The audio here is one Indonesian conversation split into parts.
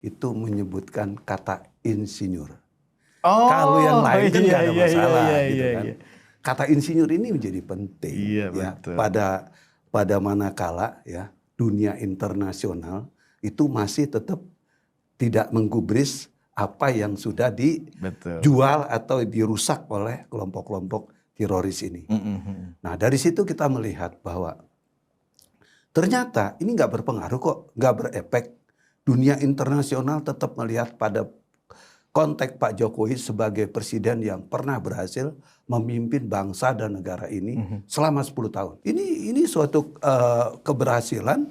itu menyebutkan kata insinyur. Oh, Kalau yang lain kan nggak ada masalah gitu kan. iya. Kata insinyur ini menjadi penting Iya, ya betul. pada manakala ya dunia internasional itu masih tetap tidak menggubris apa yang sudah dijual atau dirusak oleh kelompok-kelompok teroris ini. Nah dari situ kita melihat bahwa ternyata ini nggak berpengaruh kok, nggak berefek. Dunia internasional tetap melihat pada konteks Pak Jokowi sebagai presiden yang pernah berhasil memimpin bangsa dan negara ini selama 10 tahun. Ini suatu keberhasilan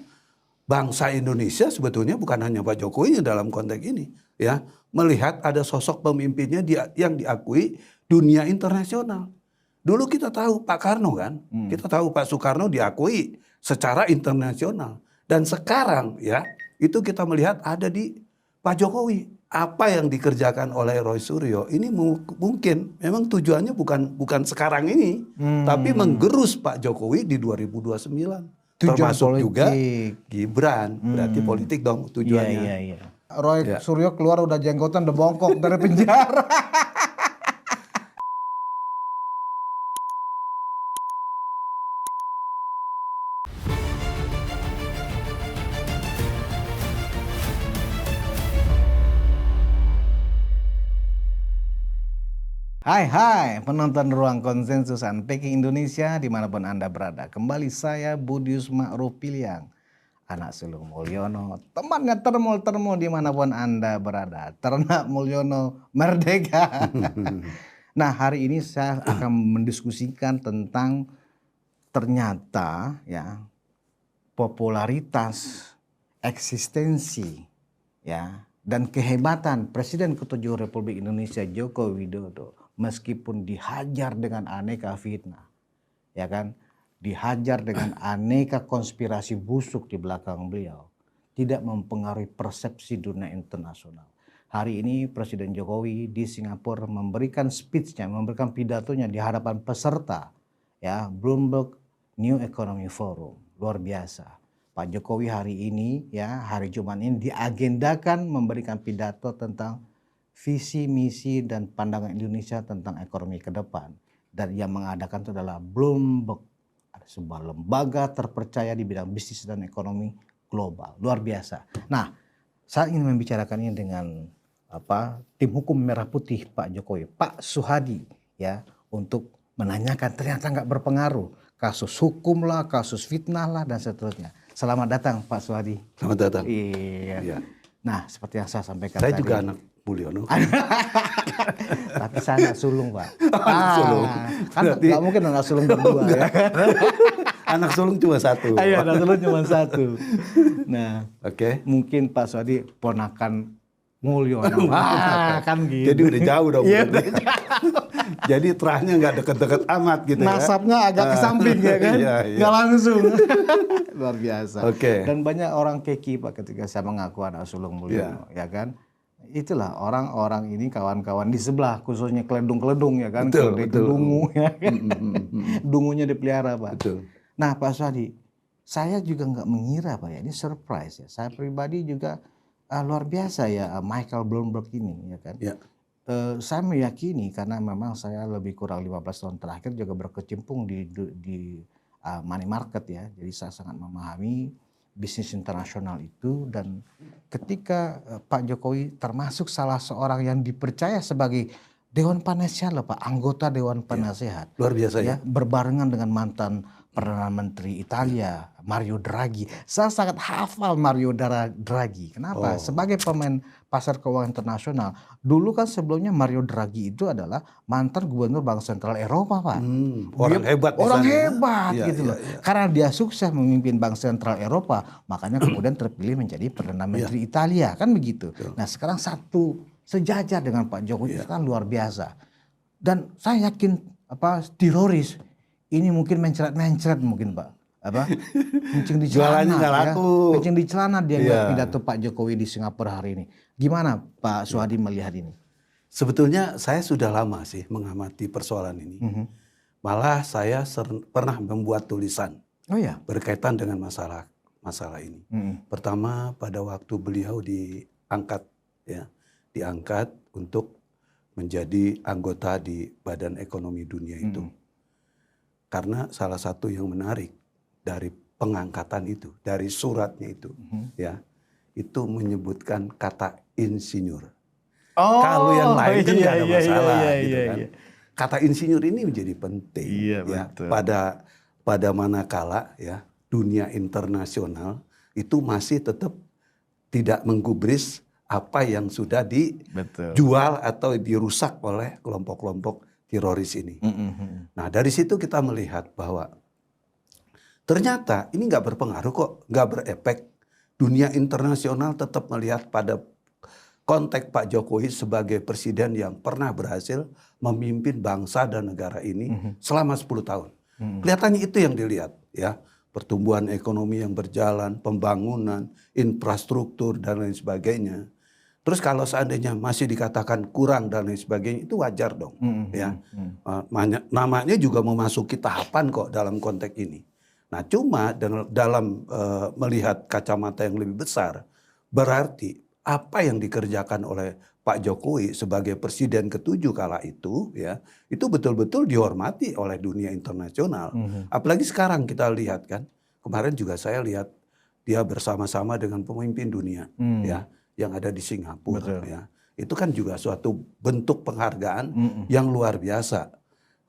bangsa Indonesia sebetulnya, bukan hanya Pak Jokowi dalam konteks ini. Ya, melihat ada sosok pemimpinnya yang diakui dunia internasional. Dulu kita tahu Pak Karno kan, kita tahu Pak Soekarno diakui secara internasional. Dan sekarang ya, itu kita melihat ada di Pak Jokowi. Apa yang dikerjakan oleh Roy Suryo ini mungkin memang tujuannya bukan sekarang ini, tapi menggerus Pak Jokowi di 2029. Tujuan termasuk politik. Juga Gibran, berarti politik dong tujuannya. Iya. Roy Suryo keluar udah jenggotan, udah bongkok dari penjara. Hai penonton Ruang Konsensus Unpacking Indonesia dimanapun Anda berada. Kembali saya Budius Ma'ruf Piliang, anak sulung Mulyono, temannya termul dimanapun Anda berada. Ternak Mulyono merdeka. Nah hari ini saya akan mendiskusikan tentang ternyata ya popularitas, eksistensi ya dan kehebatan Presiden ke-7 Republik Indonesia Joko Widodo meskipun dihajar dengan aneka fitnah, ya kan, dihajar dengan aneka konspirasi busuk di belakang beliau, tidak mempengaruhi persepsi dunia internasional. Hari ini Presiden Jokowi di Singapura memberikan speech-nya, memberikan pidatonya di hadapan peserta ya Bloomberg New Economy Forum. Luar biasa. Pak Jokowi hari ini ya hari Jumat ini diagendakan memberikan pidato tentang visi, misi, dan pandangan Indonesia tentang ekonomi ke depan. Dan yang mengadakan itu adalah Bloomberg, ada sebuah lembaga terpercaya di bidang bisnis dan ekonomi global. Luar biasa. Nah, saya ingin membicarakan ini dengan tim hukum Merah Putih Pak Jokowi, Pak Suhadi, ya, untuk menanyakan ternyata nggak berpengaruh. Kasus hukum lah, kasus fitnah lah, dan seterusnya. Selamat datang Pak Suhadi. Selamat datang. Iya. Nah, seperti yang saya sampaikan Saya tadi. juga anak Mulyono. Tapi saya anak sulung Pak. Sulung. Kan nggak mungkin anak sulung berdua ya. Anak sulung cuma satu. Iya, anak sulung cuma satu. Nah, mungkin Pak Suhadi ponakan Mulyono. Kan gitu. Jadi udah jauh dong. Iya, jadi terahnya nggak deket-deket amat gitu. Nasabnya agak ke samping ya kan. Nggak langsung. Luar biasa. Dan banyak orang keki Pak ketika saya mengaku anak sulung Mulyono, ya kan. Itulah orang-orang ini kawan-kawan di sebelah, khususnya keledung-keledung ya kan. Betul. Dungu ya kan. Dungunya dipelihara Pak. Betul. Nah Pak Suhadi, saya juga nggak mengira Pak ya, ini surprise ya. Saya pribadi juga luar biasa ya Michael Bloomberg ini ya kan. Ya. Saya meyakini karena memang saya lebih kurang 15 tahun terakhir juga berkecimpung di money market ya. Jadi saya sangat memahami bisnis internasional itu, dan ketika Pak Jokowi termasuk salah seorang yang dipercaya sebagai Dewan Penasehat loh Pak, anggota Dewan Penasehat. Luar biasa ya. Berbarengan dengan mantan Perdana Menteri Italia Mario Draghi. Saya sangat hafal Mario Draghi. Kenapa? Sebagai pemain pasar keuangan internasional. Dulu kan sebelumnya Mario Draghi itu adalah mantan gubernur Bank Sentral Eropa Pak. Orang hebat. Orang hebat gitu loh. Karena dia sukses memimpin Bank Sentral Eropa, makanya kemudian terpilih menjadi Perdana Menteri Italia. Kan begitu. Nah sekarang satu sejajar dengan Pak Jokowi, itu kan luar biasa. Dan saya yakin teroris ini mungkin mencret mungkin Pak. Kencing di celana ya. Kencing di celana dia nggak pidato Pak Jokowi di Singapura hari ini. Gimana Pak Suhadi melihat ini? Sebetulnya saya sudah lama sih mengamati persoalan ini. Malah saya pernah membuat tulisan berkaitan dengan masalah ini. Pertama pada waktu beliau diangkat, ya, diangkat untuk menjadi anggota di Badan Ekonomi Dunia itu. Karena salah satu yang menarik dari pengangkatan itu, dari suratnya itu, ya, itu menyebutkan kata insinyur. Oh, Kalau yang lain kan nggak ada masalah, gitu kan. iya. Kata insinyur ini menjadi penting, Iya, ya, betul. pada manakala, ya, dunia internasional itu masih tetap tidak menggubris apa yang sudah dijual atau dirusak oleh kelompok-kelompok teroris ini. Nah, dari situ kita melihat bahwa ternyata ini nggak berpengaruh kok, nggak berefek. Dunia internasional tetap melihat pada konteks Pak Jokowi sebagai presiden yang pernah berhasil memimpin bangsa dan negara ini selama 10 tahun. Kelihatannya itu yang dilihat, ya. Pertumbuhan ekonomi yang berjalan, pembangunan, infrastruktur dan lain sebagainya. Terus kalau seandainya masih dikatakan kurang dan lain sebagainya, itu wajar dong, ya. Namanya juga memasuki tahapan kok dalam konteks ini. Nah, cuma dalam melihat kacamata yang lebih besar, berarti apa yang dikerjakan oleh Pak Jokowi sebagai presiden ke-7 kala itu, ya, itu betul-betul dihormati oleh dunia internasional. Apalagi sekarang kita lihat kan, kemarin juga saya lihat dia bersama-sama dengan pemimpin dunia, ya, yang ada di Singapura, ya. Itu kan juga suatu bentuk penghargaan yang luar biasa.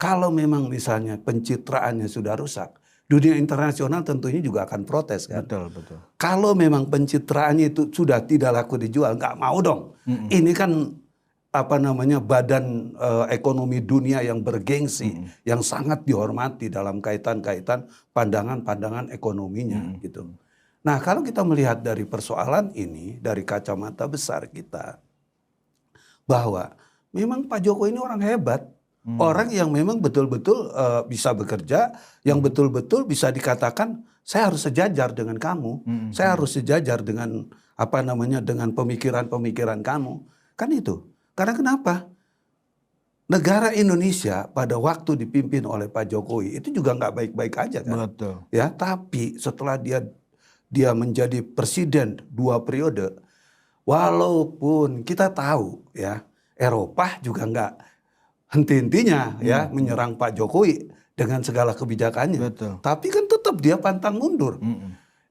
Kalau memang misalnya pencitraannya sudah rusak, dunia internasional tentunya juga akan protes kan. Betul. Kalau memang pencitraannya itu sudah tidak laku dijual, nggak mau dong. Ini kan Badan Ekonomi Dunia yang bergengsi, yang sangat dihormati dalam kaitan-kaitan pandangan-pandangan ekonominya, gitu. Nah, kalau kita melihat dari persoalan ini dari kacamata besar kita, bahwa memang Pak Jokowi ini orang hebat. Orang yang memang betul-betul bisa bekerja, yang betul-betul bisa dikatakan saya harus sejajar dengan kamu, saya harus sejajar dengan dengan pemikiran-pemikiran kamu, kan itu. Karena kenapa? Negara Indonesia pada waktu dipimpin oleh Pak Jokowi itu juga nggak baik-baik aja kan, ya. Tapi setelah dia menjadi presiden 2 periode, walaupun kita tahu, ya, Eropa juga nggak henti-hentinya, ya, menyerang Pak Jokowi dengan segala kebijakannya. Tapi kan tetap dia pantang mundur.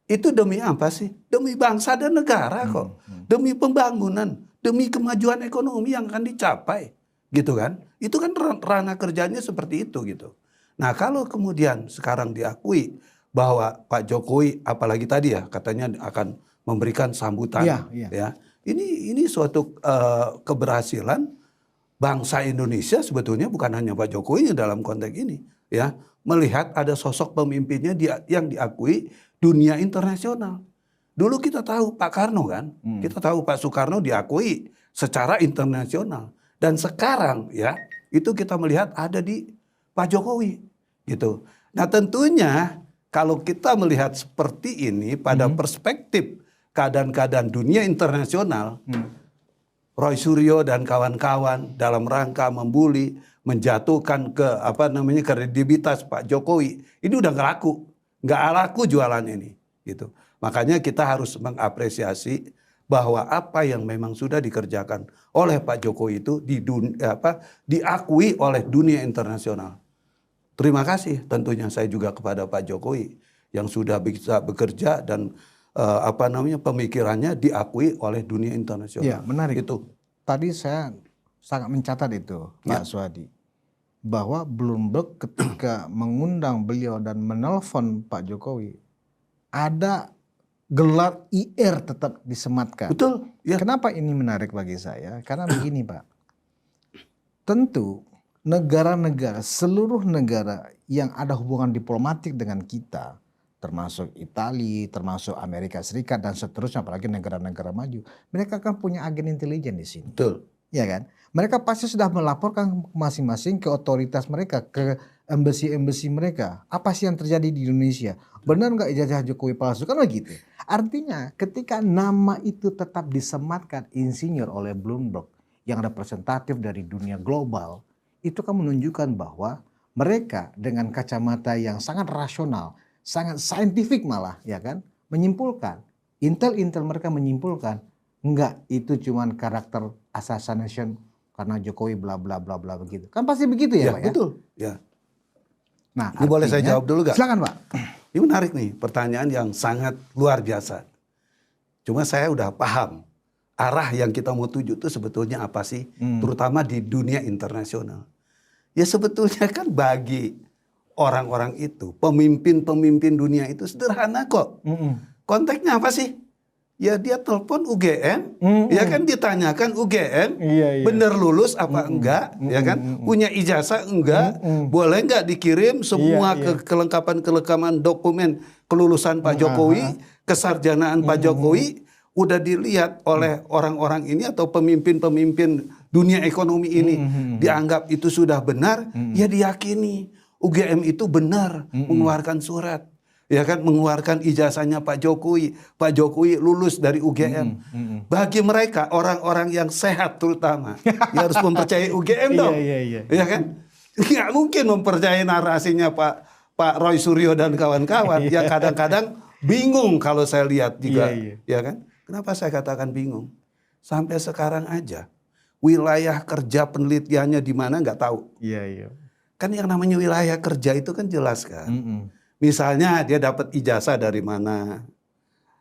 Itu demi apa sih? Demi bangsa dan negara kok. Demi pembangunan, demi kemajuan ekonomi yang akan dicapai. Gitu kan? Itu kan ranah kerjanya seperti itu gitu. Nah, kalau kemudian sekarang diakui bahwa Pak Jokowi apalagi tadi ya katanya akan memberikan sambutan, ya. Ini suatu keberhasilan bangsa Indonesia sebetulnya, bukan hanya Pak Jokowi dalam konteks ini, ya, melihat ada sosok pemimpinnya yang diakui dunia internasional. Dulu kita tahu Pak Karno kan, kita tahu Pak Soekarno diakui secara internasional, dan sekarang, ya, itu kita melihat ada di Pak Jokowi, gitu. Nah, tentunya kalau kita melihat seperti ini pada perspektif keadaan-keadaan dunia internasional, Roy Suryo dan kawan-kawan dalam rangka membuli, menjatuhkan kredibilitas Pak Jokowi, ini udah nggak laku jualan ini, gitu. Makanya kita harus mengapresiasi bahwa apa yang memang sudah dikerjakan oleh Pak Jokowi itu diakui oleh dunia internasional. Terima kasih tentunya saya juga kepada Pak Jokowi yang sudah bisa bekerja dan pemikirannya diakui oleh dunia internasional. Ya, menarik. Itu. Tadi saya sangat mencatat itu, Pak Swadi, bahwa Bloomberg ketika mengundang beliau dan menelpon Pak Jokowi, ada gelar IR tetap disematkan. Betul. Ya. Kenapa ini menarik bagi saya? Karena begini, Pak. Tentu negara-negara, seluruh negara yang ada hubungan diplomatik dengan kita, termasuk Italia, termasuk Amerika Serikat dan seterusnya, apalagi negara-negara maju, mereka kan punya agen intelijen di sini. Betul. Ya kan? Mereka pasti sudah melaporkan masing-masing ke otoritas mereka, ke embassy mereka. Apa sih yang terjadi di Indonesia? Benar nggak ijazah Jokowi palsu? Kan begitu. Artinya ketika nama itu tetap disematkan insinyur oleh Bloomberg yang representatif dari dunia global, itu kan menunjukkan bahwa mereka dengan kacamata yang sangat rasional, sangat saintifik malah, ya kan, menyimpulkan, intel mereka menyimpulkan enggak, itu cuman karakter assassination karena Jokowi bla bla bla bla begitu. Kan pasti begitu ya, Pak ya? Betul. Ya. Nah, Ini boleh saya jawab dulu gak? Silakan, Pak. Ini menarik nih, pertanyaan yang sangat luar biasa. Cuma saya udah paham arah yang kita mau tuju itu sebetulnya apa sih, terutama di dunia internasional. Ya sebetulnya kan bagi orang-orang itu, pemimpin-pemimpin dunia itu sederhana kok. Konteksnya apa sih? Ya dia telepon UGM, ya kan ditanyakan UGM, bener lulus apa enggak, ya kan? Punya ijazah enggak? Boleh enggak dikirim semua kelengkapan dokumen kelulusan Pak Jokowi, kesarjanaan Pak Jokowi, udah dilihat oleh orang-orang ini atau pemimpin-pemimpin dunia ekonomi ini, dianggap itu sudah benar, ya diyakini UGM itu benar mengeluarkan surat. Ya kan, mengeluarkan ijazahnya Pak Jokowi. Pak Jokowi lulus dari UGM. Bagi mereka orang-orang yang sehat terutama, ya harus mempercayai UGM dong. Ya kan? Nggak mungkin mempercayai narasinya Pak Roy Suryo dan kawan-kawan. Ya kadang-kadang bingung kalau saya lihat juga. Ya kan? Kenapa saya katakan bingung? Sampai sekarang aja wilayah kerja penelitiannya di mana nggak tahu. Kan yang namanya wilayah kerja itu kan jelas kan. Misalnya dia dapat ijazah dari mana,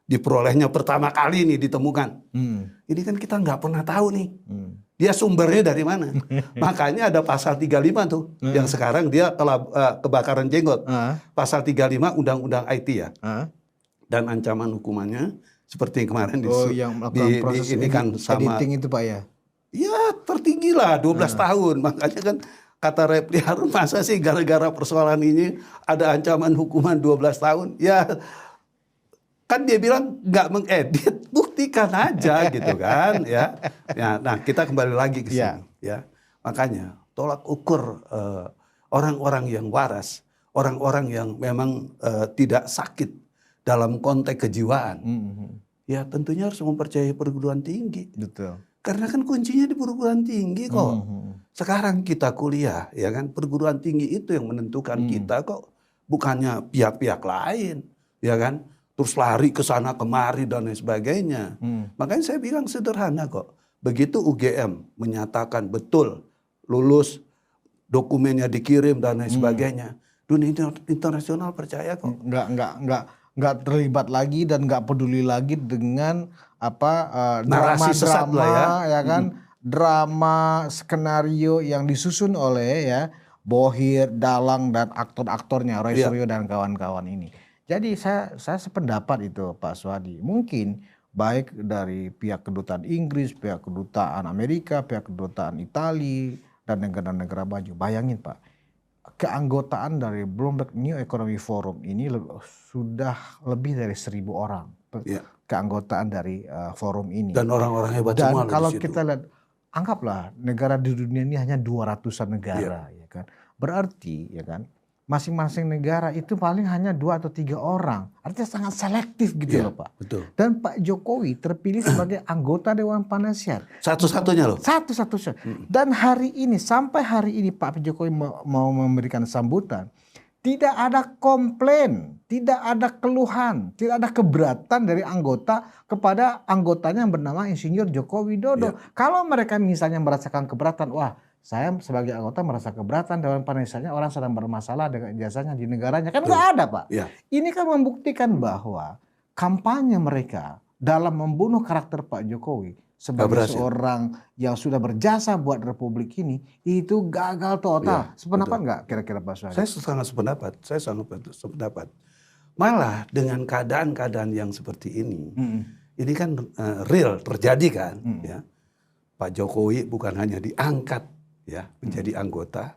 diperolehnya pertama kali nih ditemukan. Ini kan kita nggak pernah tahu nih, dia sumbernya dari mana. Makanya ada pasal 35 tuh, yang sekarang dia kebakaran jenggot. Pasal 35 Undang-Undang IT ya. Dan ancaman hukumannya seperti yang kemarin yang melakukan proses ini kan sama editing itu Pak ya? Ya tertinggi lah 12 tahun, makanya kan. Kata Refli Harun, masa sih gara-gara persoalan ini ada ancaman hukuman 12 tahun? Ya kan dia bilang nggak mengedit, buktikan aja gitu kan ya. Nah kita kembali lagi ke sini ya. Makanya tolak ukur orang-orang yang waras, orang-orang yang memang tidak sakit dalam konteks kejiwaan. Ya tentunya harus mempercayai perguruan tinggi. Betul. Karena kan kuncinya di perguruan tinggi kok. Sekarang kita kuliah, ya kan, perguruan tinggi itu yang menentukan kita kok, bukannya pihak-pihak lain, ya kan, terus lari ke sana kemari dan lain sebagainya. Makanya saya bilang sederhana kok. Begitu UGM menyatakan betul lulus, dokumennya dikirim dan lain sebagainya, dunia internasional percaya kok. Nggak terlibat lagi dan nggak peduli lagi dengan narasi sesat lah ya kan. Drama skenario yang disusun oleh ya Bohir, Dalang dan aktor-aktornya Roy Suryo dan kawan-kawan ini. Jadi saya sependapat itu Pak Swadi. Mungkin baik dari pihak kedutaan Inggris, pihak kedutaan Amerika, pihak kedutaan Italia dan negara-negara maju. Bayangin Pak, keanggotaan dari Bloomberg New Economy Forum ini sudah lebih dari 1.000 orang. Keanggotaan dari forum ini. Dan orang-orang hebat semua. Dan kalau kita lihat, anggaplah negara di dunia ini hanya 200-an negara, ya kan. Berarti, ya kan, masing-masing negara itu paling hanya 2 atau 3 orang. Artinya sangat selektif gitu loh Pak. Betul. Dan Pak Jokowi terpilih sebagai anggota Dewan Penasihat. Satu-satunya loh. Satu-satunya. Dan hari ini, sampai hari ini Pak Jokowi mau memberikan sambutan. Tidak ada komplain, tidak ada keluhan, tidak ada keberatan dari anggota kepada anggotanya yang bernama Insinyur Joko Widodo. Kalau mereka misalnya merasakan keberatan, wah saya sebagai anggota merasa keberatan Dewan Penasihatnya orang sedang bermasalah dengan ijazahnya di negaranya. Kan nggak ada Pak. Ini kan membuktikan bahwa kampanye mereka dalam membunuh karakter Pak Jokowi sebagai seorang yang sudah berjasa buat Republik ini itu gagal total. Sependapat nggak kira-kira Pak Suhadi? Saya sangat sependapat. Saya sangat sependapat. Malah dengan keadaan-keadaan yang seperti ini kan real terjadi kan. Ya. Pak Jokowi bukan hanya diangkat ya menjadi anggota,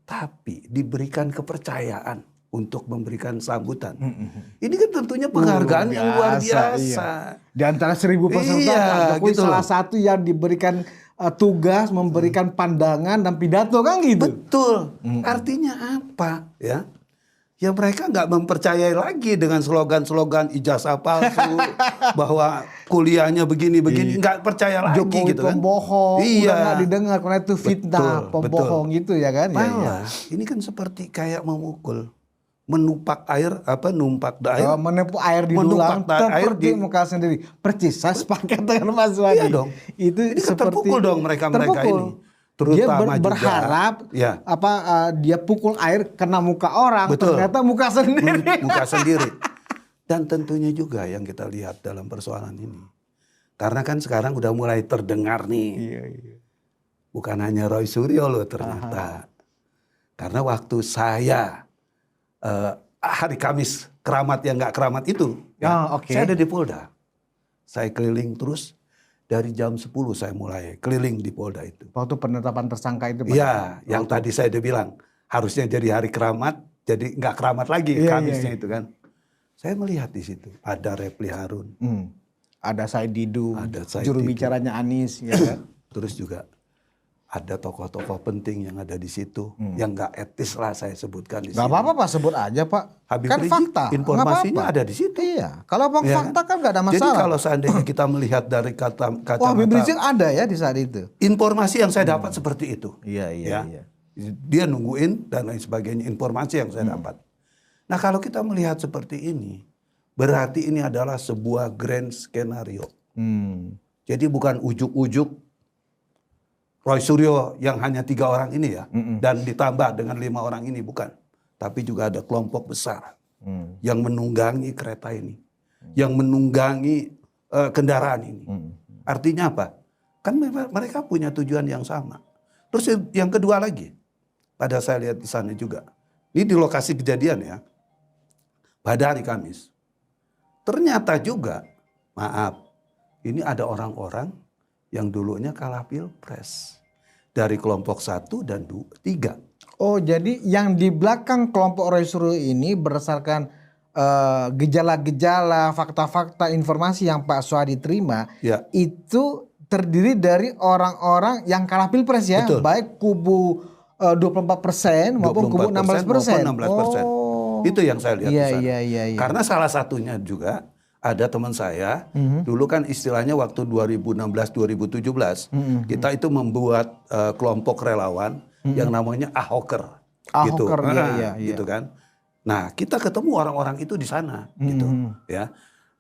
tapi diberikan kepercayaan untuk memberikan sambutan. Ini kan tentunya penghargaan yang luar biasa. Di antara 1.000 peserta, Pak Jokowi gitu salah satu yang diberikan tugas, memberikan pandangan dan pidato kan gitu. Betul. Artinya apa? Ya, ya mereka nggak mempercayai lagi dengan slogan-slogan ijazah palsu, bahwa kuliahnya begini-begini, nggak percaya lagi Jokowi gitu kan. Pembohong, udah nggak didengar karena itu fitnah, pembohong gitu ya kan. Malah, ini kan seperti kayak memukul menumpak air menempuh air di menumpak dulang air seperti muka sendiri. Percis, saya sepakat dengan Mas Wadi. Iya dong. Itu Ini kan seperti terpukul dong mereka-mereka terpukul. ini. Terutama Dia berharap juga, dia pukul air kena muka orang, betul, ternyata muka sendiri. muka sendiri. Dan tentunya juga yang kita lihat dalam persoalan ini. Karena kan sekarang udah mulai terdengar nih. Iya. Bukan hanya Roy Suryo loh ternyata. Karena waktu saya hari Kamis keramat yang nggak keramat itu, saya ada di Polda. Saya keliling terus dari jam 10 saya mulai keliling di Polda itu. Waktu penetapan tersangka itu, Pak? Iya, yang tadi saya udah bilang harusnya jadi hari keramat, jadi nggak keramat lagi Kamisnya itu kan. Saya melihat di situ ada Refli Harun, ada Said Didu, Said juru Didu. bicaranya Anies, ya kan? Terus juga ada tokoh-tokoh penting yang ada di situ, yang nggak etis lah saya sebutkan di Gak sini. apa-apa Pak, sebut aja Pak. Habib Kan Rizik, fakta. informasinya Nggak apa-apa. ada di situ. Iya, kalau bang Ya fakta kan nggak ada masalah. Jadi kalau seandainya kita melihat dari kacamata Habib Rizik ada ya di saat itu. informasi yang saya dapat seperti itu. Iya. Dia nungguin dan lain sebagainya, informasi yang saya dapat. Nah kalau kita melihat seperti ini, berarti ini adalah sebuah grand skenario. Jadi bukan ujuk-ujuk Roy Suryo yang hanya 3 orang ini ya, dan ditambah dengan 5 orang ini, bukan. Tapi juga ada kelompok besar yang menunggangi kereta ini, yang menunggangi kendaraan ini. Artinya apa? Kan mereka punya tujuan yang sama. Terus yang kedua lagi, pada saya lihat di sana juga, ini di lokasi kejadian ya, pada hari Kamis. Ternyata juga, maaf, ini ada orang-orang yang dulunya kalah pilpres dari kelompok 1 dan 3. Oh, jadi yang di belakang kelompok Roy Suryo ini berdasarkan gejala-gejala, fakta-fakta, informasi yang Pak Swadi terima, itu terdiri dari orang-orang yang kalah pilpres ya. Betul. Baik kubu 24% maupun kubu 16%. Oh. Itu yang saya lihat di sana. Iya. Karena salah satunya juga ada teman saya, dulu kan istilahnya waktu 2016-2017, kita itu membuat kelompok relawan yang namanya Ahoker. Gitu. Iya. Gitu kan. Nah kita ketemu orang-orang itu di sana. Gitu, ya.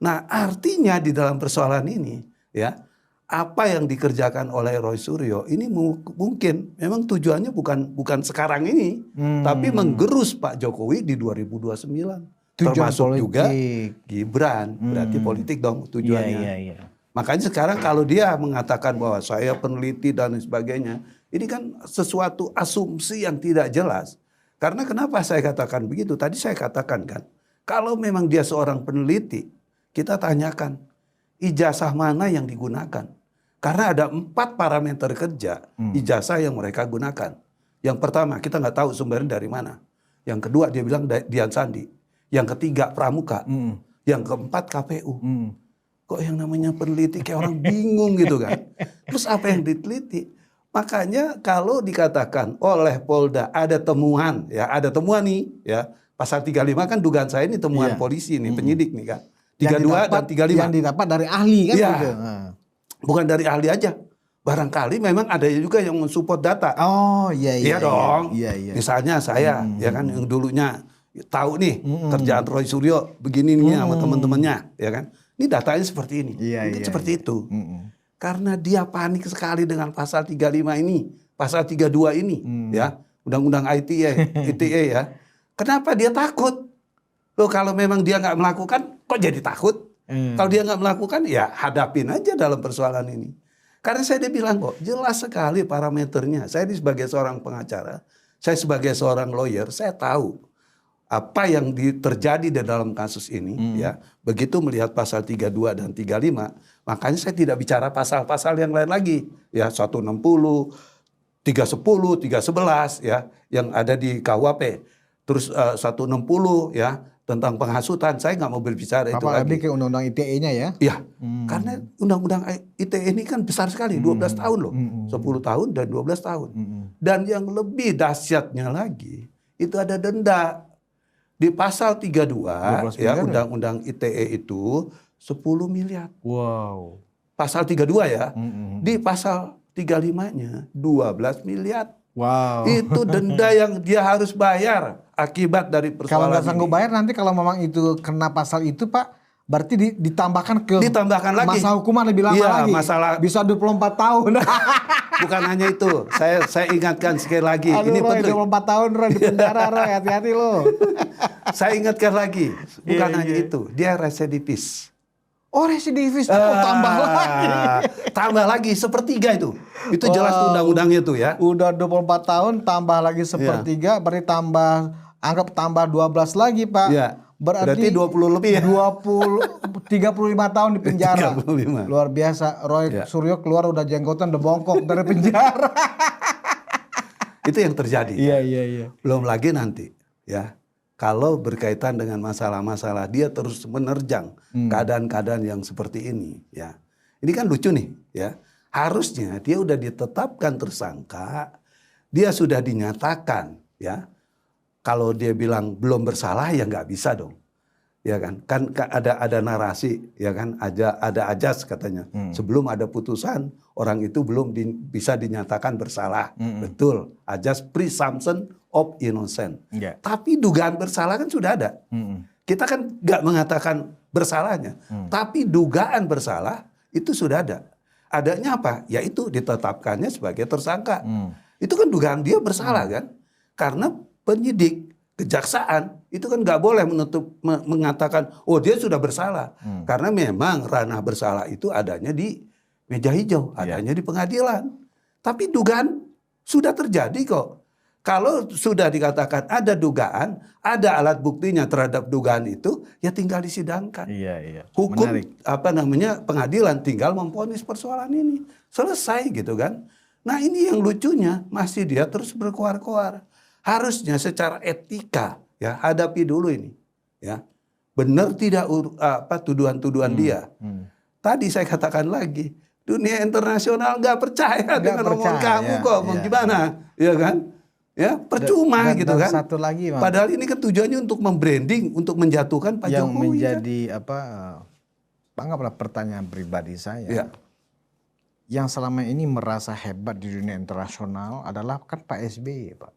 Nah artinya di dalam persoalan ini, ya, apa yang dikerjakan oleh Roy Suryo ini mungkin memang tujuannya bukan sekarang ini, tapi menggerus Pak Jokowi di 2029. Termasuk politik. Juga Gibran, berarti politik dong tujuannya. Iya. Makanya sekarang kalau dia mengatakan bahwa saya peneliti dan sebagainya, ini kan sesuatu asumsi yang tidak jelas. Karena kenapa saya katakan begitu? Tadi saya katakan kan, kalau memang dia seorang peneliti, kita tanyakan ijazah mana yang digunakan. Karena ada 4 parameter kerja ijazah yang mereka gunakan. Yang pertama, kita nggak tahu sumbernya dari mana. Yang kedua, dia bilang Dian Sandi. Yang ketiga Pramuka, yang keempat KPU. Kok yang namanya peneliti kayak orang bingung gitu kan. Terus apa yang diteliti? Makanya kalau dikatakan oleh Polda ada temuan, ya ada temuan nih, ya pasal 35 kan dugaan saya ini temuan polisi nih, penyidik nih kan. 32 dan 35. Yang didapat dari ahli kan gitu. Bukan dari ahli aja. Barangkali memang ada juga yang mensupport data. Oh iya. Iya dong. Iya. Misalnya saya, ya kan yang dulunya tahu nih kerjaan Roy Suryo begini nih sama teman-temannya, ya kan? Ini datanya seperti ini, seperti itu. Karena dia panik sekali dengan pasal 35 ini, pasal 32 ini, ya, undang-undang ITE ya. Kenapa dia takut? Loh kalau memang dia nggak melakukan, kok jadi takut? Kalau dia nggak melakukan, ya hadapin aja dalam persoalan ini. Karena saya dia bilang kok jelas sekali parameternya. Saya ini sebagai seorang pengacara, saya sebagai seorang lawyer, saya tahu apa yang terjadi di dalam kasus ini, ya. Begitu melihat pasal 32 dan 35, makanya saya tidak bicara pasal-pasal yang lain lagi, ya 160, 310, 311, ya, yang ada di KUHP. Terus 160, ya, tentang penghasutan, saya nggak mau berbicara itu lagi. Lebih ke undang-undang ITE-nya ya? Iya, karena undang-undang ITE ini kan besar sekali, 12 tahun loh, 10 tahun dan 12 tahun. Dan yang lebih dahsyatnya lagi, itu ada denda. Di pasal 32 ya undang-undang ITE itu 10 miliar. Wow. Pasal 32 ya. Di pasal 35-nya 12 miliar. Wow. Itu denda yang dia harus bayar akibat dari Kalau persoalan nggak sanggup ini. bayar nanti kalau memang itu kena pasal itu Pak, berarti ditambahkan ke Ditambahkan lagi. masa hukuman lebih lama Iya, lagi. masalah- Bisa 24 tahun. Bukan hanya itu, saya ingatkan sekali lagi. Aduh Ini Roy, penting. 24 tahun Roy di penjara Roy, hati-hati lo. Saya ingatkan lagi, bukan Iya, hanya itu, dia residivis. Oh residivis, tambah lagi. Tambah lagi sepertiga itu. Itu jelas tuh undang-undangnya tuh ya. Udah 24 tahun tambah lagi sepertiga, berarti anggap tambah 12 lagi Pak. Iya. Berarti 20 lebih ya. 35 tahun di penjara. 35. Luar biasa. Roy Ya. Suryo keluar udah jenggotan, udah bongkok dari penjara. Itu yang terjadi. Iya. Belum lagi nanti ya. Kalau berkaitan dengan masalah-masalah dia terus menerjang keadaan-keadaan yang seperti ini ya. Ini kan lucu nih ya. Harusnya dia udah ditetapkan tersangka, dia sudah dinyatakan ya. Kalau dia bilang belum bersalah ya nggak bisa dong. Ya kan? Kan ada narasi ya kan, ada ajas katanya. Sebelum ada putusan, orang itu belum bisa dinyatakan bersalah. Betul. Ajas presumption of innocent. Yeah. Tapi dugaan bersalah kan sudah ada. Kita kan nggak mengatakan bersalahnya, tapi dugaan bersalah itu sudah ada. Adanya apa? Yaitu ditetapkannya sebagai tersangka. Itu kan dugaan dia bersalah kan? Karena penyidik, kejaksaan itu kan nggak boleh mengatakan oh dia sudah bersalah. Karena memang ranah bersalah itu adanya di meja hijau, adanya di pengadilan. Tapi dugaan sudah terjadi kok. Kalau sudah dikatakan ada dugaan, ada alat buktinya terhadap dugaan itu, ya tinggal disidangkan. Iya. Hukum Menarik. pengadilan tinggal memvonis persoalan ini. Selesai gitu kan. Nah ini yang lucunya masih dia terus berkoar-koar. Harusnya secara etika ya hadapi dulu ini. Ya. Benar tidak tuduhan-tuduhan dia. Tadi saya katakan lagi, dunia internasional nggak percaya dengan omongan kamu kok. Mau gimana? Ya kan? Ya percuma gitu kan. Satu lagi, padahal ini kan tujuannya untuk membranding, untuk menjatuhkan Pak yang Jokowi. menjadi anggaplah pertanyaan pribadi saya. Ya. Yang selama ini merasa hebat di dunia internasional adalah kan Pak SBY, Pak.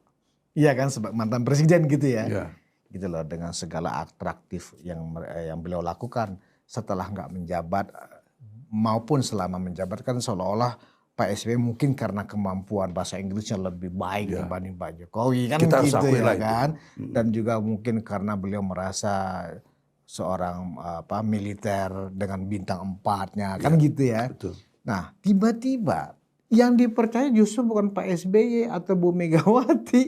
Iya kan, sebagai mantan presiden gitu ya. Ya. Gitu loh, dengan segala atraktif yang beliau lakukan setelah nggak menjabat maupun selama menjabat, kan seolah-olah Pak SBY mungkin karena kemampuan bahasa Inggrisnya lebih baik dibanding Pak Jokowi kan Kita harus gitu akui ya lah kan. Dan juga mungkin karena beliau merasa seorang militer dengan bintang 4-nya kan gitu ya. Betul. Nah, tiba-tiba yang dipercaya justru bukan Pak SBY atau Bu Megawati.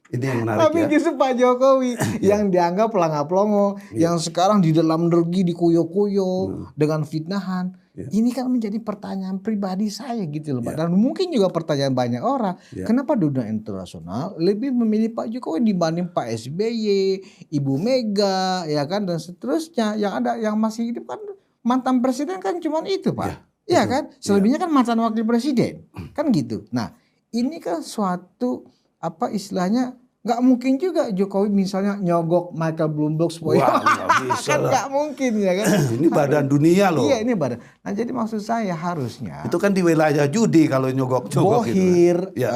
Ini yang menarik Tapi ya. justru Pak Jokowi yang dianggap pelangap-pelongo, yang sekarang di dalam negeri dikuyo-kuyo dengan fitnahan. Ini kan menjadi pertanyaan pribadi saya gitu loh Pak. Dan mungkin juga pertanyaan banyak orang. Kenapa dunia internasional lebih memilih Pak Jokowi dibanding Pak SBY, Ibu Mega, ya kan, dan seterusnya. Yang ada yang masih hidup kan mantan presiden kan cuma itu Pak. Iya kan? Selebihnya kan mantan wakil presiden. Kan gitu. Nah, ini kan suatu istilahnya nggak mungkin juga Jokowi misalnya nyogok Michael Bloomberg supaya nggak bisa kan lah. nggak mungkin ya kan. Ini badan dunia loh. Iya ini badan. Nah jadi maksud saya harusnya Itu kan di wilayah judi kalau nyogok-nyogok Bohir gitu. Ya.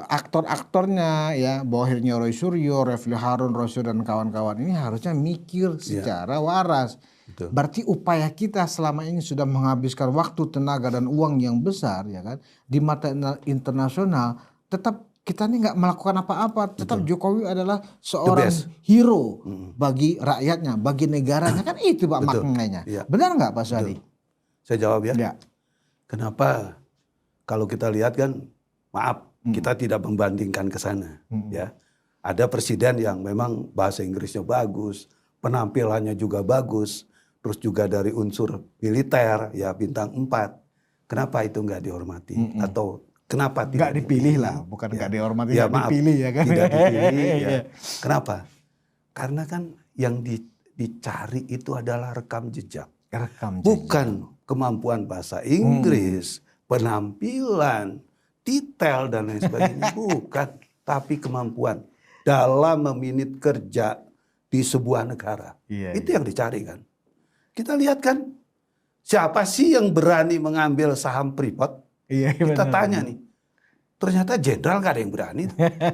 aktor-aktornya ya, Bohirnya Roy Suryo, Refli Harun, Rosyur dan kawan-kawan ini harusnya mikir secara waras. Betul. Berarti upaya kita selama ini sudah menghabiskan waktu, tenaga dan uang yang besar ya kan di mata internasional, tetap kita ini nggak melakukan apa-apa. Tetap Jokowi adalah seorang hero bagi rakyatnya, bagi negaranya kan itu Pak maknanya. Benar nggak Pak Suhadi? Saya jawab ya. Ya. Kenapa kalau kita lihat kan, maaf kita tidak membandingkan ke sana. Ya, ada presiden yang memang bahasa Inggrisnya bagus, penampilannya juga bagus, terus juga dari unsur militer ya bintang 4. Kenapa itu nggak dihormati atau kenapa Nggak dipilih lah, bukan nggak dihormati, ya, nggak dipilih ya kan? Tidak dipilih. Ya. Kenapa? Karena kan yang dicari itu adalah rekam jejak. Bukan kemampuan bahasa Inggris, penampilan, detail dan lain sebagainya. Bukan. Tapi kemampuan dalam meminit kerja di sebuah negara. Itu yang dicari kan. Kita lihat kan, siapa sih yang berani mengambil saham Freeport? Kita tanya nih. Ternyata jenderal nggak ada yang berani.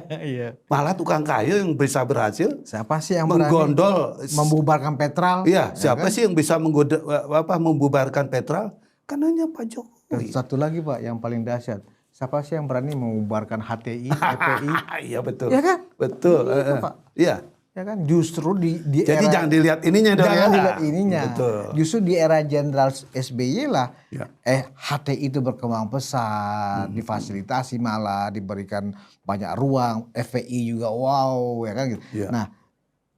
Iya. Malah tukang kayu yang bisa berhasil Siapa sih yang berani menggondol. membubarkan Petral? Iya, Ya siapa kan? sih yang bisa membubarkan Petral? Kan hanya Pak Dan Jokowi. satu lagi Pak yang paling dahsyat. Siapa sih yang berani membubarkan HTI, FPI? Iya betul. Ya kan? Betul. Itu, Pak. Iya. Ya kan? Justru di Jadi era jangan dilihat ininya dong. jangan ya. dilihat ininya. Betul. Justru di era Jenderal SBY lah, Ya. HTI itu berkembang pesat, difasilitasi malah, diberikan banyak ruang, FPI juga wow, ya kan gitu. Ya. Nah,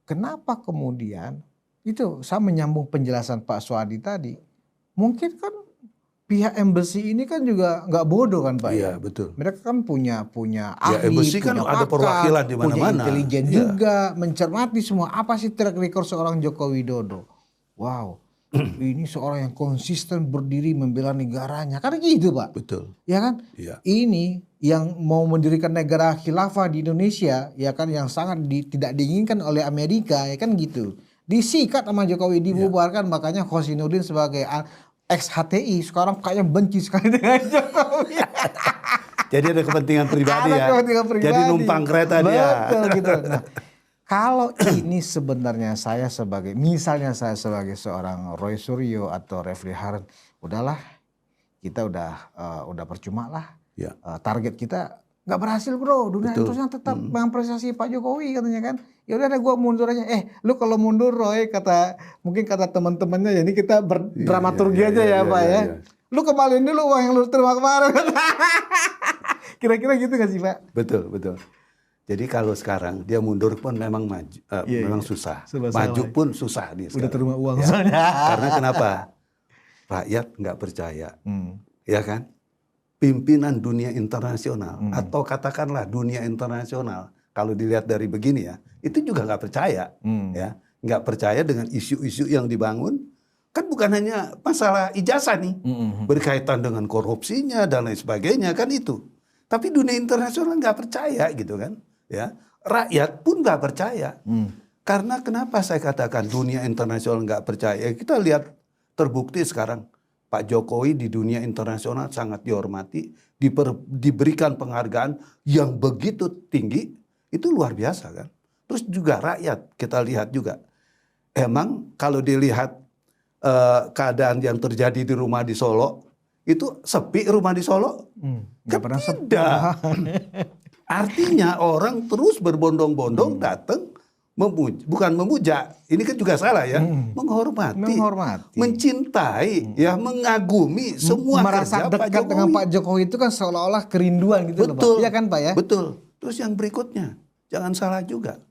kenapa kemudian itu saya menyambung penjelasan Pak Suhadi tadi, mungkin kan pihak embassy ini kan juga nggak bodoh kan Pak Iya ya. betul. Mereka kan punya Ya, ahli, embassy kan punya ada pakar, perwakilan di punya mana-mana. intelijen Iya. juga, mencermati semua apa sih track record seorang Joko Widodo. Wow, ini seorang yang konsisten berdiri membela negaranya, kan gitu Pak. Betul. Ya kan? Iya. Ini yang mau mendirikan negara khilafah di Indonesia, ya kan, yang sangat tidak diinginkan oleh Amerika, ya kan gitu. Disikat sama Jokowi, dibubarkan, makanya Khosinuddin sebagai ex HTI sekarang kayaknya benci sekali dengan Jokowi. Jadi ada kepentingan pribadi Ada ya. kepentingan pribadi. Jadi numpang kereta dia. Betul gitu. Nah, kalau ini sebenarnya misalnya saya sebagai seorang Roy Suryo atau Refli Harun, udahlah, kita udah percuma lah. Ya. Target kita nggak berhasil bro, dunia internasional tetap mengapresiasi Pak Jokowi katanya kan. Ya udah gue mundur aja. Lu kalau mundur Roy, mungkin kata teman-temannya, jadi kita berdramaturgi aja ya Pak ya. Lu kembaliin dulu uang yang lu terima kemarin. Kira-kira gitu gak sih Pak? Betul, betul. Jadi kalau sekarang dia mundur pun memang memang susah. Maju pun susah dia sekarang. Udah terima uang soalnya. Karena kenapa? Rakyat nggak percaya. Ya kan? Pimpinan dunia internasional atau katakanlah dunia internasional, kalau dilihat dari begini ya, itu juga nggak percaya. Ya, nggak percaya dengan isu-isu yang dibangun. Kan bukan hanya masalah ijazah nih, berkaitan dengan korupsinya dan lain sebagainya, kan itu. Tapi dunia internasional nggak percaya gitu kan, ya. Rakyat pun nggak percaya. Karena kenapa saya katakan dunia internasional nggak percaya? Kita lihat terbukti sekarang Pak Jokowi di dunia internasional sangat dihormati, diberikan penghargaan yang begitu tinggi, itu luar biasa kan. Terus juga rakyat kita lihat juga, emang kalau dilihat keadaan yang terjadi di rumah di Solo, itu sepi rumah di Solo? Nggak pernah sepi. Tidak. Artinya orang terus berbondong-bondong datang bukan memuja, ini kan juga salah ya, menghormati, mencintai, ya mengagumi semua merasa kerja Pak dekat Jokowi. dengan Pak Jokowi itu kan seolah-olah kerinduan gitu loh Pak. Iya kan Pak ya? Betul. Terus yang berikutnya, jangan salah juga.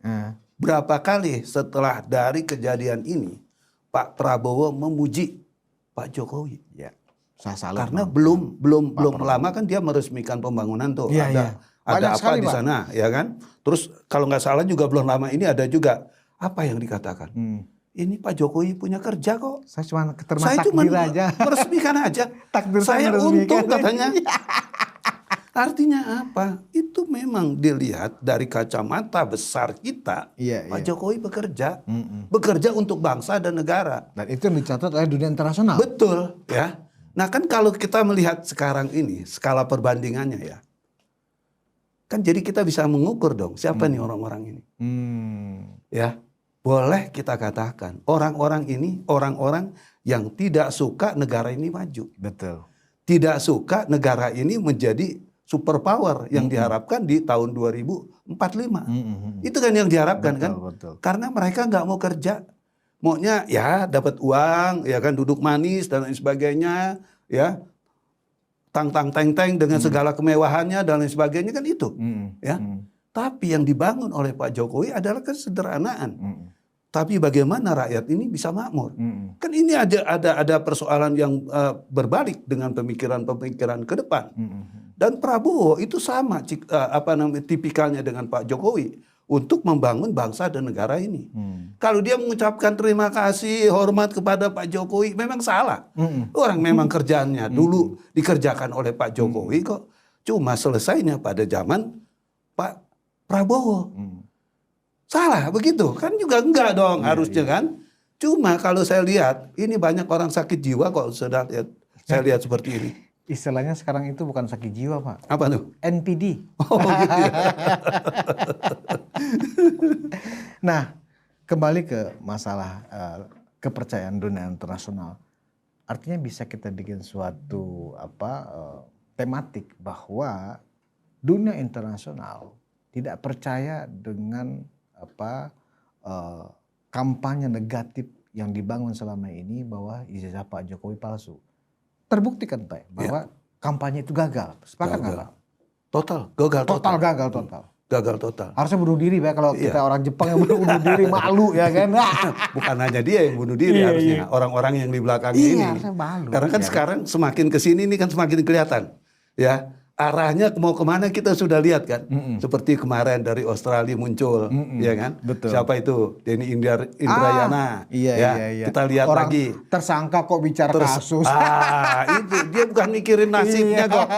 Berapa kali setelah dari kejadian ini, Pak Prabowo memuji Pak Jokowi. Ya. Saya salah. Karena belum lama kan dia meresmikan pembangunan tuh. Ya, Ada banyak apa sekali, di sana, ya kan? Terus kalau nggak salah juga belum lama ini ada juga apa yang dikatakan? Ini Pak Jokowi punya kerja kok. Saya cuma Saya cuma aja. meresmikan aja. Takdir saya untung katanya. Iya. Artinya apa? Itu memang dilihat dari kacamata besar kita. Pak Jokowi bekerja, bekerja untuk bangsa dan negara. Dan itu yang dicatat oleh dunia internasional. Betul, ya. Nah kan kalau kita melihat sekarang ini skala perbandingannya ya. Kan jadi kita bisa mengukur dong siapa nih orang-orang ini. Ya, boleh kita katakan orang-orang ini orang-orang yang tidak suka negara ini maju. Betul. Tidak suka negara ini menjadi superpower yang diharapkan di tahun 2045. Itu kan yang diharapkan kan. Betul. Karena mereka nggak mau kerja. Maunya ya dapat uang, ya kan duduk manis dan lain sebagainya, ya. Teng dengan segala kemewahannya dan lain sebagainya kan itu, ya. Tapi yang dibangun oleh Pak Jokowi adalah kesederhanaan. Tapi bagaimana rakyat ini bisa makmur? Kan ini ada persoalan yang berbalik dengan pemikiran-pemikiran ke depan. Dan Prabowo itu sama tipikalnya dengan Pak Jokowi untuk membangun bangsa dan negara ini. Kalau dia mengucapkan terima kasih, hormat kepada Pak Jokowi, memang salah. Orang memang kerjaannya dulu dikerjakan oleh Pak Jokowi kok. Cuma selesainya pada zaman Pak Prabowo. Salah begitu? Kan juga enggak dong harusnya kan. Cuma kalau saya lihat, ini banyak orang sakit jiwa kok saya lihat seperti ini. Istilahnya sekarang itu bukan sakit jiwa, Pak. Apa tuh? NPD. Oh gitu ya. Nah, kembali ke masalah kepercayaan dunia internasional. Artinya bisa kita bikin suatu tematik bahwa dunia internasional tidak percaya dengan kampanye negatif yang dibangun selama ini bahwa ijazah Pak Jokowi palsu. Terbukti kan Pak bahwa kampanye itu gagal. Sepakat nggak Pak? Total, gagal total. Gagal total. Gagal total. Harusnya bunuh diri Pak kalau kita orang Jepang yang bunuh diri malu ya kan. Bukan hanya dia yang bunuh diri harusnya, orang-orang yang di belakangnya ini. Harusnya malu. Karena kan sekarang semakin kesini ini kan semakin kelihatan. Ya, arahnya mau kemana kita sudah lihat kan. Seperti kemarin dari Australia muncul, ya kan? Betul. Siapa itu? Denny Indrayana. Iya. Kita lihat orang lagi. Tersangka kok bicara kasus. Itu dia bukan mikirin nasibnya kok.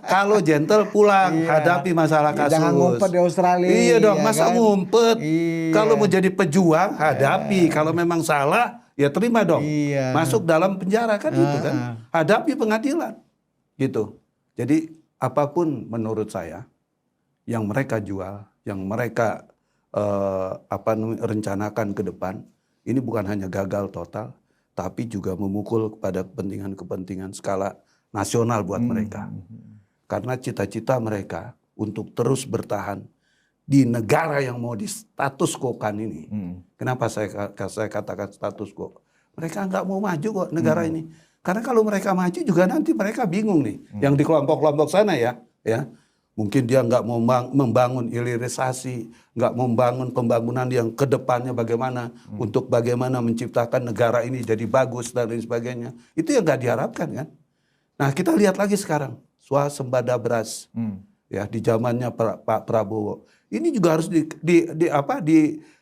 Kalau gentle pulang, hadapi masalah kasus. Jangan ngumpet di Australia. Iya dong, ya masa kan? ngumpet? Iya. Kalau mau jadi pejuang, hadapi. Kalau memang salah, ya terima dong. Iya. Masuk dalam penjara kan itu kan. Hadapi pengadilan. Gitu. Jadi apapun menurut saya yang mereka jual, yang mereka rencanakan ke depan, ini bukan hanya gagal total, tapi juga memukul kepada kepentingan-kepentingan skala nasional buat mereka. Karena cita-cita mereka untuk terus bertahan di negara yang mau di status quo-kan ini. Kenapa saya katakan status quo? Mereka nggak mau maju kok negara ini. Karena kalau mereka maju juga nanti mereka bingung nih. Yang di kelompok-kelompok sana ya. Mungkin dia nggak mau membangun hilirisasi, nggak membangun pembangunan yang kedepannya bagaimana untuk bagaimana menciptakan negara ini jadi bagus dan lain sebagainya. Itu yang nggak diharapkan kan. Nah kita lihat lagi sekarang swasembada beras ya di zamannya Pak Prabowo. Ini juga harus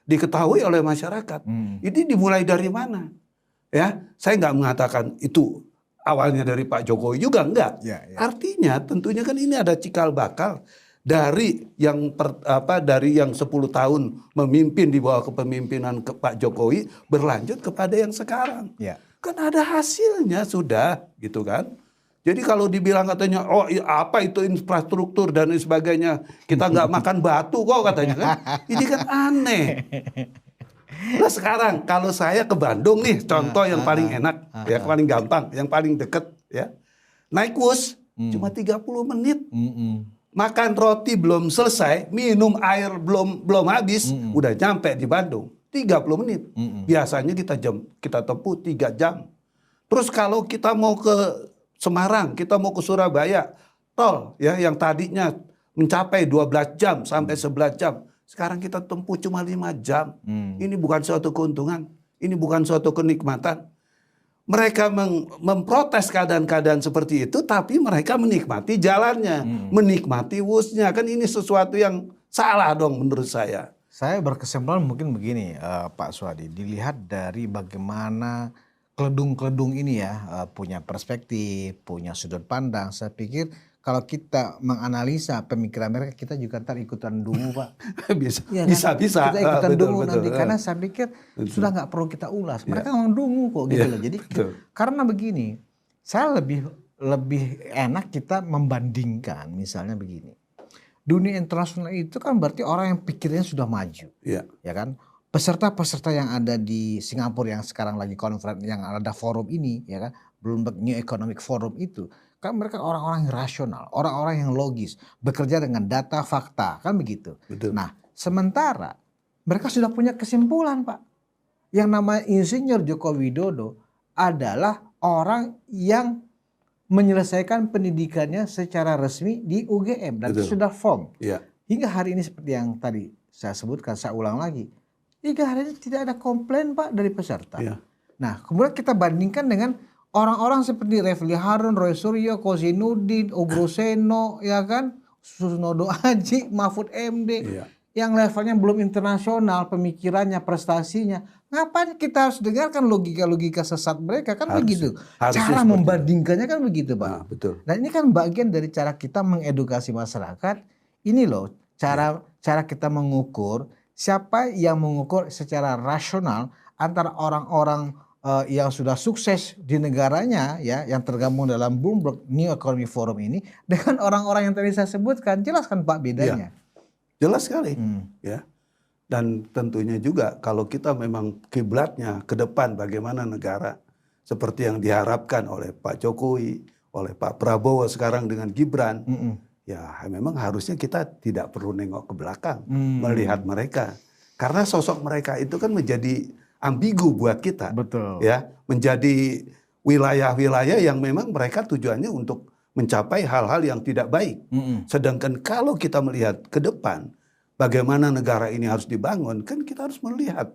diketahui oleh masyarakat. Ini dimulai dari mana? Ya, saya nggak mengatakan itu awalnya dari Pak Jokowi juga enggak. Artinya tentunya kan ini ada cikal bakal dari yang dari yang 10 tahun memimpin di bawah kepemimpinan Pak Jokowi berlanjut kepada yang sekarang. Kan ada hasilnya sudah gitu kan. Jadi kalau dibilang katanya apa itu infrastruktur dan sebagainya, kita nggak makan batu kok katanya kan. Ini kan aneh. Nah sekarang kalau saya ke Bandung nih, contoh yang paling enak, ya paling gampang, yang paling deket ya. Naik bus cuma 30 menit. Makan roti belum selesai, minum air belum habis, udah nyampe di Bandung. 30 menit. Biasanya kita tempuh 3 jam. Terus kalau kita mau ke Semarang, kita mau ke Surabaya, tol ya yang tadinya mencapai 12 jam sampai 11 jam. Sekarang kita tempuh cuma 5 jam. Ini bukan suatu keuntungan. Ini bukan suatu kenikmatan. Mereka memprotes keadaan-keadaan seperti itu, tapi mereka menikmati jalannya. Menikmati wusnya. Kan ini sesuatu yang salah dong menurut saya. Saya berkesimpulan mungkin begini Pak Suhadi. Dilihat dari bagaimana keledung-keledung ini ya punya perspektif, punya sudut pandang. Saya pikir kalau kita menganalisa pemikiran mereka, kita juga ntar ikutan dungu Pak. Bisa. Kita ikutan dungu nanti. Karena saya pikir sudah nggak perlu kita ulas. Mereka memang dungu kok gitu loh. Jadi karena begini, saya lebih enak kita membandingkan misalnya begini. Dunia internasional itu kan berarti orang yang pikirnya sudah maju. Ya kan? Peserta-peserta yang ada di Singapura yang sekarang lagi conference, yang ada forum ini ya kan, Bloomberg New Economic Forum itu. Kan mereka orang-orang yang rasional, orang-orang yang logis, bekerja dengan data, fakta, kan begitu. Betul. Nah, sementara mereka sudah punya kesimpulan, Pak. Yang namanya Insinyur Joko Widodo adalah orang yang menyelesaikan pendidikannya secara resmi di UGM dan itu sudah form. Hingga hari ini seperti yang tadi saya sebutkan, saya ulang lagi. Hingga hari ini tidak ada komplain Pak dari peserta. Nah, kemudian kita bandingkan dengan orang-orang seperti Refli Harun, Roy Suryo, Kozinudin, Ogro Seno, ya kan, Susnodo Aji, Mahfud MD, yang levelnya belum internasional, pemikirannya, prestasinya. Ngapain kita harus dengarkan logika-logika sesat mereka kan begitu. Cara membandingkannya kan begitu Pak. Betul. Dan ini kan bagian dari cara kita mengedukasi masyarakat. Ini loh cara kita mengukur siapa yang mengukur secara rasional antara orang-orang yang sudah sukses di negaranya ya, yang tergabung dalam Bloomberg New Economy Forum ini dengan orang-orang yang tadi saya sebutkan, jelas kan Pak bedanya? Jelas sekali, ya. Dan tentunya juga kalau kita memang kiblatnya ke depan bagaimana negara seperti yang diharapkan oleh Pak Jokowi, oleh Pak Prabowo sekarang dengan Gibran, ya memang harusnya kita tidak perlu nengok ke belakang melihat mereka, karena sosok mereka itu kan menjadi ambigu buat kita. Betul. Ya, menjadi wilayah-wilayah yang memang mereka tujuannya untuk mencapai hal-hal yang tidak baik. Sedangkan kalau kita melihat ke depan, bagaimana negara ini harus dibangun, kan kita harus melihat,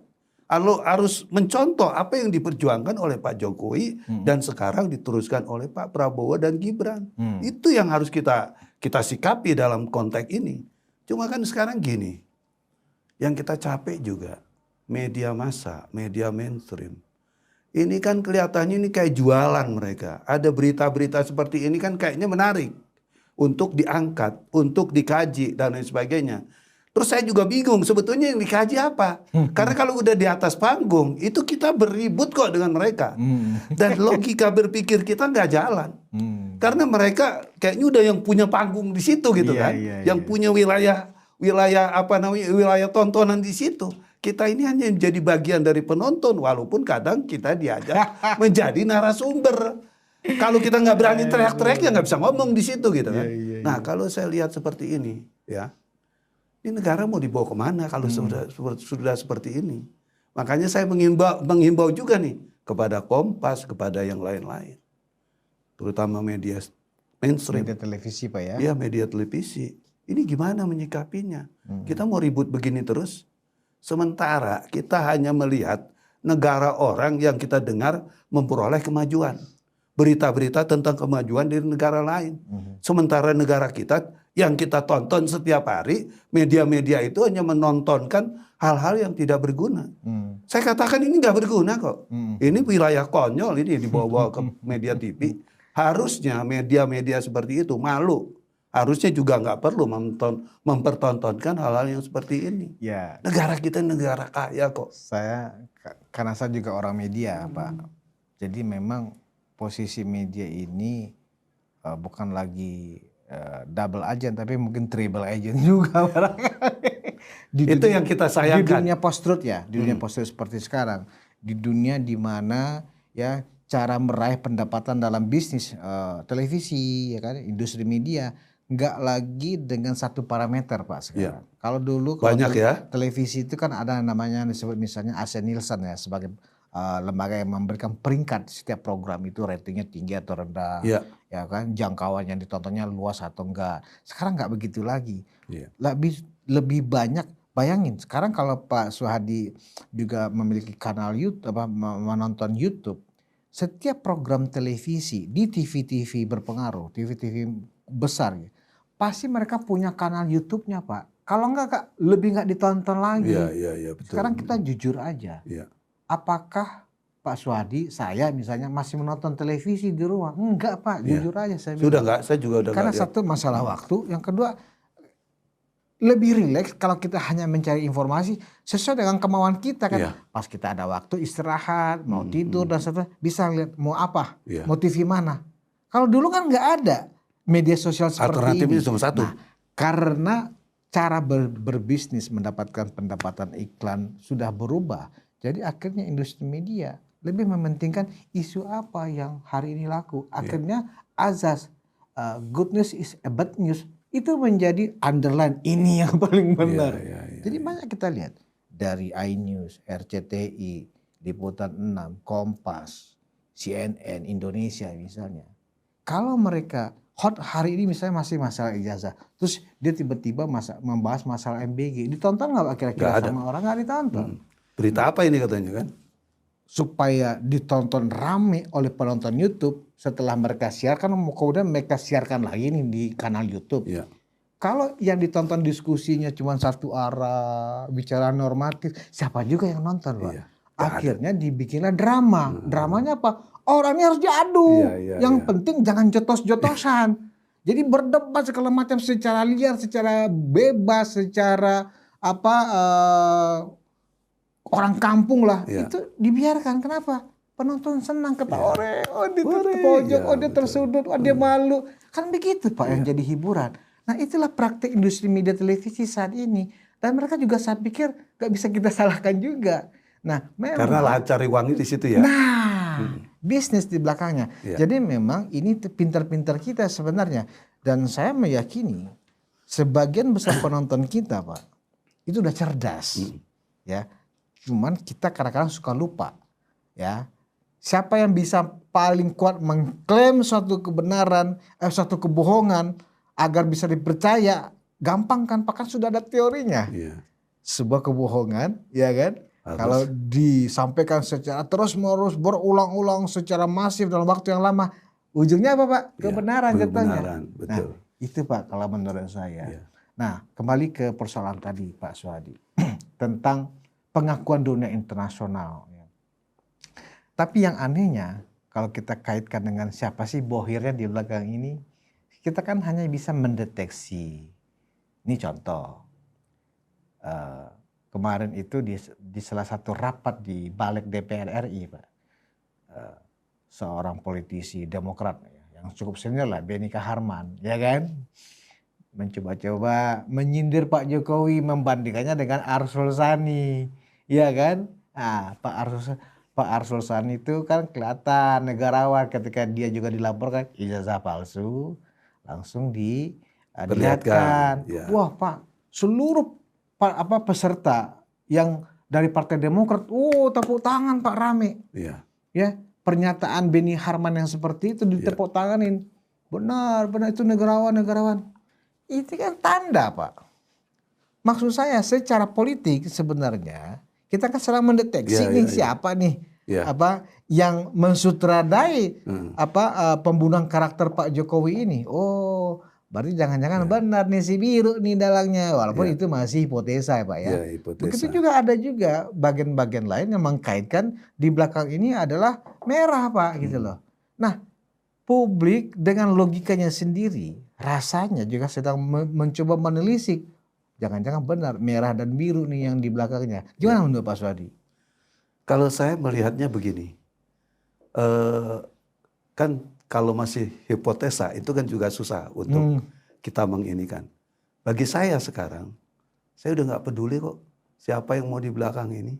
harus mencontoh apa yang diperjuangkan oleh Pak Jokowi dan sekarang diteruskan oleh Pak Prabowo dan Gibran. Itu yang harus kita sikapi dalam konteks ini. Cuma kan sekarang gini, yang kita capek juga media massa, media mainstream. Ini kan kelihatannya ini kayak jualan mereka. Ada berita-berita seperti ini kan kayaknya menarik untuk diangkat, untuk dikaji dan lain sebagainya. Terus saya juga bingung sebetulnya yang dikaji apa. Karena kalau udah di atas panggung itu kita beribut kok dengan mereka. Dan logika berpikir kita nggak jalan. Karena mereka kayaknya udah yang punya panggung di situ gitu kan. Yang punya wilayah wilayah tontonan di situ. Kita ini hanya menjadi bagian dari penonton, walaupun kadang kita diajak menjadi narasumber. Kalau kita nggak berani teriak-teriak ya nggak bisa ngomong di situ gitu kan. Nah kalau saya lihat seperti ini, ya, ini negara mau dibawa kemana kalau sudah seperti ini? Makanya saya menghimbau juga nih kepada Kompas, kepada yang lain-lain, terutama media mainstream, media televisi Pak ya. Iya, media televisi. Ini gimana menyikapinya? Kita mau ribut begini terus? Sementara kita hanya melihat negara orang yang kita dengar memperoleh kemajuan. Berita-berita tentang kemajuan dari negara lain. Sementara negara kita yang kita tonton setiap hari, media-media itu hanya menontonkan hal-hal yang tidak berguna. Saya katakan ini nggak berguna kok. Ini wilayah konyol, ini dibawa ke media TV. Harusnya media-media seperti itu malu. Harusnya juga nggak perlu mempertontonkan hal-hal yang seperti ini. Ya. Negara kita negara kaya kok. Karena saya juga orang media Pak. Jadi memang posisi media ini bukan lagi double agent, tapi mungkin triple agent juga. Itu yang kita sayangkan. Di dunia post-truth ya, di dunia post-truth seperti sekarang. Di dunia di mana ya cara meraih pendapatan dalam bisnis televisi, ya kan, industri media, nggak lagi dengan satu parameter Pak sekarang. Kalau dulu banyak ya televisi itu kan ada namanya disebut misalnya AC Nielsen ya, sebagai lembaga yang memberikan peringkat setiap program itu ratingnya tinggi atau rendah, ya kan, jangkauan yang ditontonnya luas atau enggak. Sekarang nggak begitu lagi, lebih banyak. Bayangin sekarang kalau Pak Suhadi juga memiliki kanal YouTube, menonton YouTube, setiap program televisi di TV-TV berpengaruh, TV-TV besar, pasti mereka punya kanal YouTube-nya Pak. Kalau enggak Kak, lebih nggak ditonton lagi. Betul. Sekarang kita jujur aja. Apakah Pak Suhadi, saya misalnya masih menonton televisi di rumah? Enggak Pak, jujur aja saya bilang. Sudah enggak, saya juga udah. Karena satu masalah waktu, yang kedua lebih rileks kalau kita hanya mencari informasi sesuai dengan kemauan kita kan. Pas kita ada waktu istirahat, mau tidur dan sebagainya, bisa lihat mau apa, mau TV mana. Kalau dulu kan nggak ada media sosial seperti alternatifnya ini. cuma satu. Nah, karena cara berbisnis mendapatkan pendapatan iklan sudah berubah. Jadi akhirnya industri media lebih mementingkan isu apa yang hari ini laku. Akhirnya azas good news is a bad news itu menjadi underline, ini yang paling benar. Jadi banyak kita lihat dari iNews, RCTI, Liputan 6, Kompas, CNN Indonesia misalnya. Kalau mereka hot hari ini misalnya masih masalah ijazah, terus dia tiba-tiba membahas masalah MBG, ditonton nggak kira-kira sama orang? Nggak ditonton. Berita apa ini katanya kan? Supaya ditonton rame oleh penonton YouTube, setelah mereka siarkan, kemudian mereka siarkan lagi nih di kanal YouTube. Kalau yang ditonton diskusinya cuma satu arah, bicara normatif, siapa juga yang nonton Pak? Akhirnya dibikinlah drama. Dramanya apa? Orangnya harus diadu. Yang penting jangan jotos-jotosan. Jadi berdebat segala macam secara liar, secara bebas, secara orang kampung lah. Itu dibiarkan. Kenapa? penonton senang ketawa, oh dia terpojok, oh dia tersudut, oh dia malu. Kan begitu Pak yang jadi hiburan. Nah itulah praktik industri media televisi saat ini. Dan mereka juga saya pikir gak bisa kita salahkan juga. Nah memang. Karena lah cari uangnya di situ ya. Nah bisnis di belakangnya. Jadi memang ini pintar-pintar kita sebenarnya. Dan saya meyakini sebagian besar penonton kita Pak itu udah cerdas. Ya, cuman kita kadang-kadang suka lupa. Ya, siapa yang bisa paling kuat mengklaim suatu kebenaran, suatu kebohongan agar bisa dipercaya, gampang kan? Bahkan sudah ada teorinya. Sebuah kebohongan, ya kan? Kalau disampaikan secara terus-menerus, berulang-ulang, secara masif dalam waktu yang lama, ujungnya apa Pak? Kebenaran jatuhnya. Betul. Nah, itu Pak kalau menurut saya. Nah, kembali ke persoalan tadi Pak Suhadi tentang pengakuan dunia internasional. Tapi yang anehnya kalau kita kaitkan dengan siapa sih bohirnya di belakang ini, kita kan hanya bisa mendeteksi. Ini contoh, kemarin itu di salah satu rapat di balik DPR RI Pak, seorang politisi Demokrat yang cukup senior lah, Benika Harman, ya kan, mencoba-coba menyindir Pak Jokowi membandingkannya dengan Arsul Sani, ya kan? Nah, Pak Arsul Sani itu kan kelihatan negarawan ketika dia juga dilaporkan ijazah palsu, langsung dilihatkan. Wah Pak, seluruh peserta yang dari Partai Demokrat, tepuk tangan Pak rame. Ya, pernyataan Beni Harman yang seperti itu ditepuk tanganin. Benar itu negarawan. Itu kan tanda Pak. Maksud saya secara politik sebenarnya kita kan sedang mendeteksi siapa nih yang mensutradai pembunuhan karakter Pak Jokowi ini. Oh, berarti jangan-jangan benar nih si biru nih dalangnya, walaupun itu masih hipotesa ya Pak ya. Begitu juga ada juga bagian-bagian lain yang mengkaitkan di belakang ini adalah merah Pak gitu loh. Nah, publik dengan logikanya sendiri rasanya juga sedang mencoba menelisik. Jangan-jangan benar merah dan biru nih yang di belakangnya. Gimana menurut Pak Suhadi? Kalau saya melihatnya begini, kan kalau masih hipotesa itu kan juga susah untuk kita menginikan. Bagi saya sekarang, saya udah nggak peduli kok siapa yang mau di belakang ini.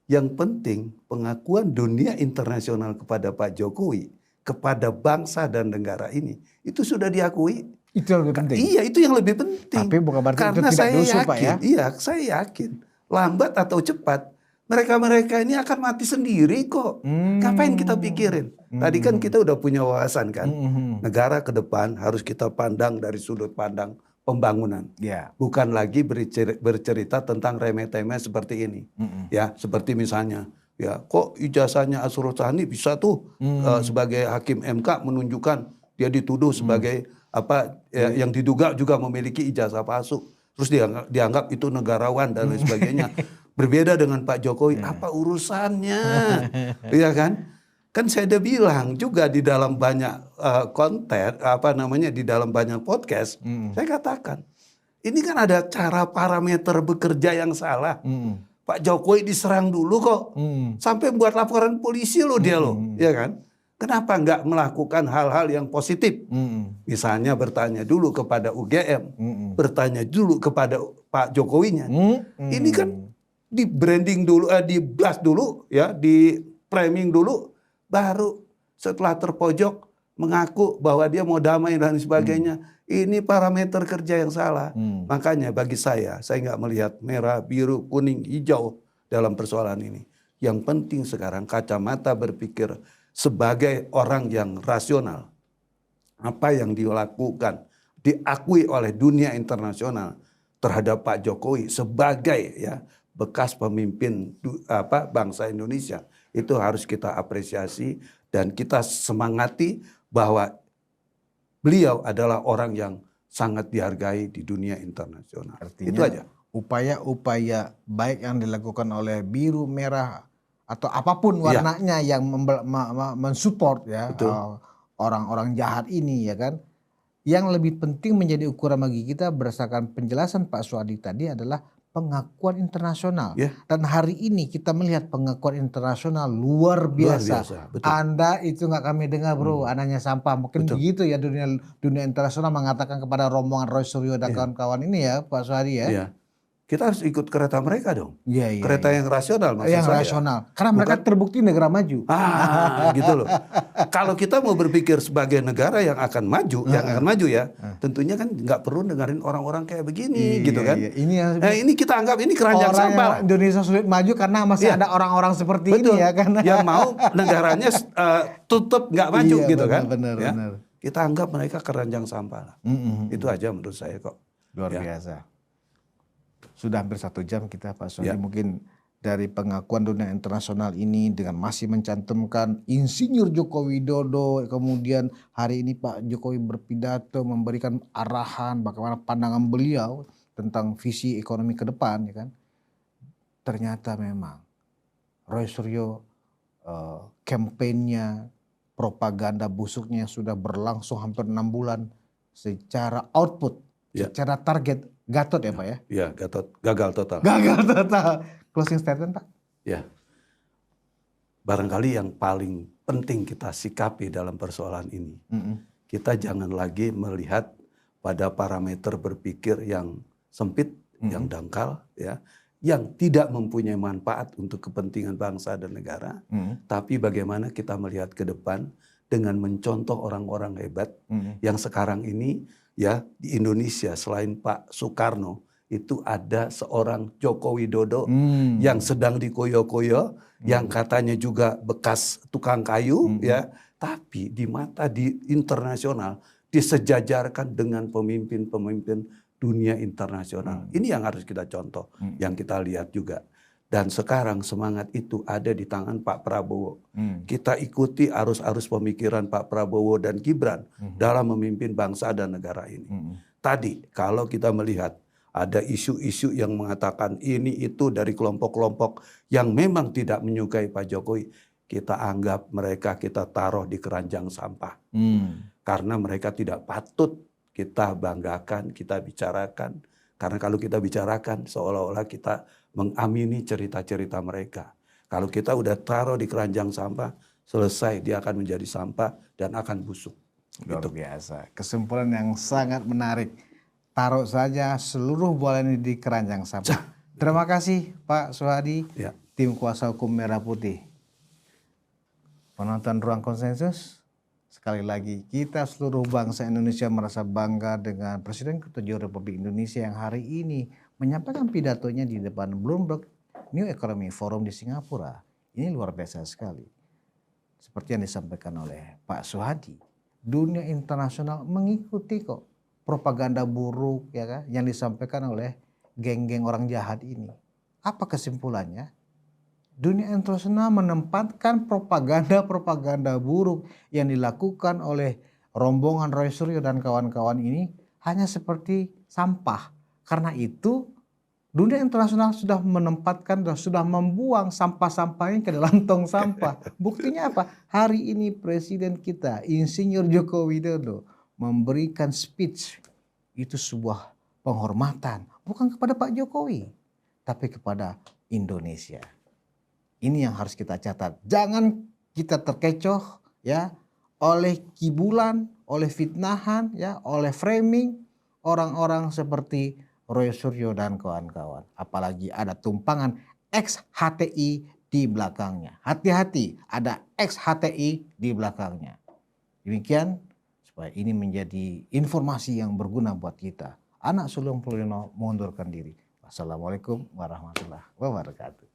Yang penting pengakuan dunia internasional kepada Pak Jokowi, kepada bangsa dan negara ini, itu sudah diakui. Itu yang lebih penting. Iya, itu yang lebih penting. Tapi bukan berarti karena itu tidak saya dosa, yakin, Pak ya. Iya, saya yakin lambat atau cepat mereka ini akan mati sendiri kok. Ngapain kita pikirin? Tadi kan kita udah punya wawasan kan. Negara ke depan harus kita pandang dari sudut pandang pembangunan. Bukan lagi bercerita tentang remeh-temeh seperti ini. Ya, seperti misalnya, ya kok ijazahnya Arsul Sani bisa tuh sebagai hakim MK menunjukkan dia dituduh sebagai yang diduga juga memiliki ijazah palsu, terus dianggap itu negarawan dan lain sebagainya. Berbeda dengan Pak Jokowi, apa urusannya? Iya kan? Kan saya udah bilang juga di dalam banyak konten, di dalam banyak podcast, saya katakan, ini kan ada cara parameter bekerja yang salah. Pak Jokowi diserang dulu kok, sampai buat laporan polisi loh dia loh, ya kan? Kenapa nggak melakukan hal-hal yang positif? Misalnya bertanya dulu kepada UGM, bertanya dulu kepada Pak Jokowinya. Ini kan di branding dulu, di blast dulu, ya, di framing dulu, baru setelah terpojok mengaku bahwa dia mau damai dan sebagainya. Ini parameter kerja yang salah. Makanya bagi saya nggak melihat merah, biru, kuning, hijau dalam persoalan ini. Yang penting sekarang kacamata berpikir sebagai orang yang rasional, apa yang dilakukan, diakui oleh dunia internasional terhadap Pak Jokowi sebagai bekas pemimpin bangsa Indonesia, itu harus kita apresiasi dan kita semangati bahwa beliau adalah orang yang sangat dihargai di dunia internasional. Artinya, itu aja. Upaya-upaya baik yang dilakukan oleh biru, merah, atau apapun warnanya yang mensupport orang-orang jahat ini, ya kan. Yang lebih penting menjadi ukuran bagi kita berdasarkan penjelasan Pak Suhadi tadi adalah pengakuan internasional. Ya. Dan hari ini kita melihat pengakuan internasional luar biasa. Betul. Anda itu nggak kami dengar bro, anaknya sampah. Mungkin Betul. begitu ya dunia internasional mengatakan kepada rombongan Roy Suryo dan kawan-kawan ini ya Pak Suhadi ya. Iya. Kita harus ikut kereta mereka dong. Iya. Kereta yang rasional maksud yang saya. rasional. Karena mereka terbukti negara maju. Gitu loh. Kalau kita mau berpikir sebagai negara yang akan maju, ya, tentunya kan nggak perlu dengerin orang-orang kayak begini, gitu kan. Ini ini kita anggap ini keranjang orang sampah. Indonesia sulit maju karena masih ada orang-orang seperti ini ya kan. Yang mau negaranya tutup nggak maju gitu kan. Benar. Kita anggap mereka keranjang sampah lah. Itu aja menurut saya kok. Luar biasa. Sudah hampir 1 jam kita Pak Suhadi, mungkin dari pengakuan dunia internasional ini dengan masih mencantumkan Insinyur Joko Widodo, kemudian hari ini Pak Jokowi berpidato memberikan arahan bagaimana pandangan beliau tentang visi ekonomi ke depan, ya kan? Ternyata memang Roy Suryo kampanyenya, propaganda busuknya sudah berlangsung hampir 6 bulan secara output, secara target Gatot ya Pak ya? Iya, Gatot. Gagal total. Closing statement Pak? Ya. Barangkali yang paling penting kita sikapi dalam persoalan ini. Kita jangan lagi melihat pada parameter berpikir yang sempit, yang dangkal, ya, yang tidak mempunyai manfaat untuk kepentingan bangsa dan negara. Tapi bagaimana kita melihat ke depan dengan mencontoh orang-orang hebat yang sekarang ini ya di Indonesia selain Pak Soekarno itu ada seorang Joko Widodo yang sedang dikoyo-koyo, yang katanya juga bekas tukang kayu, ya, tapi di mata di internasional disejajarkan dengan pemimpin-pemimpin dunia internasional. Ini yang harus kita contoh, yang kita lihat juga. Dan sekarang semangat itu ada di tangan Pak Prabowo. Kita ikuti arus-arus pemikiran Pak Prabowo dan Gibran dalam memimpin bangsa dan negara ini. Tadi kalau kita melihat ada isu-isu yang mengatakan ini itu dari kelompok-kelompok yang memang tidak menyukai Pak Jokowi, kita anggap mereka kita taruh di keranjang sampah. Karena mereka tidak patut kita banggakan, kita bicarakan. Karena kalau kita bicarakan seolah-olah kita mengamini cerita-cerita mereka. Kalau kita udah taruh di keranjang sampah, selesai dia akan menjadi sampah dan akan busuk. Luar biasa. Kesimpulan yang sangat menarik. Taruh saja seluruh bola ini di keranjang sampah. Terima kasih Pak Suhadi, tim kuasa hukum Merah Putih. Penonton Ruang Konsensus, sekali lagi kita seluruh bangsa Indonesia merasa bangga dengan Presiden ke-7 Republik Indonesia yang hari ini menyampaikan pidatonya di depan Bloomberg New Economy Forum di Singapura. Ini luar biasa sekali. Seperti yang disampaikan oleh Pak Suhadi, dunia internasional mengikuti kok propaganda buruk ya kan yang disampaikan oleh geng-geng orang jahat ini. Apa kesimpulannya? Dunia internasional menempatkan propaganda buruk yang dilakukan oleh rombongan Roy Suryo dan kawan-kawan ini hanya seperti sampah. Karena itu dunia internasional sudah menempatkan dan sudah membuang sampah-sampahnya ke dalam tong sampah. Buktinya apa? Hari ini Presiden kita, Insinyur Joko Widodo, memberikan speech. Itu sebuah penghormatan. Bukan kepada Pak Jokowi, tapi kepada Indonesia. Ini yang harus kita catat. Jangan kita terkecoh ya oleh kibulan, oleh fitnahan, ya, oleh framing orang-orang seperti Roy Suryo dan kawan-kawan. Apalagi ada tumpangan ex-HTI di belakangnya. Hati-hati, ada ex-HTI di belakangnya. Demikian supaya ini menjadi informasi yang berguna buat kita. Anak sulung Plurino mengundurkan diri. Wassalamualaikum warahmatullahi wabarakatuh.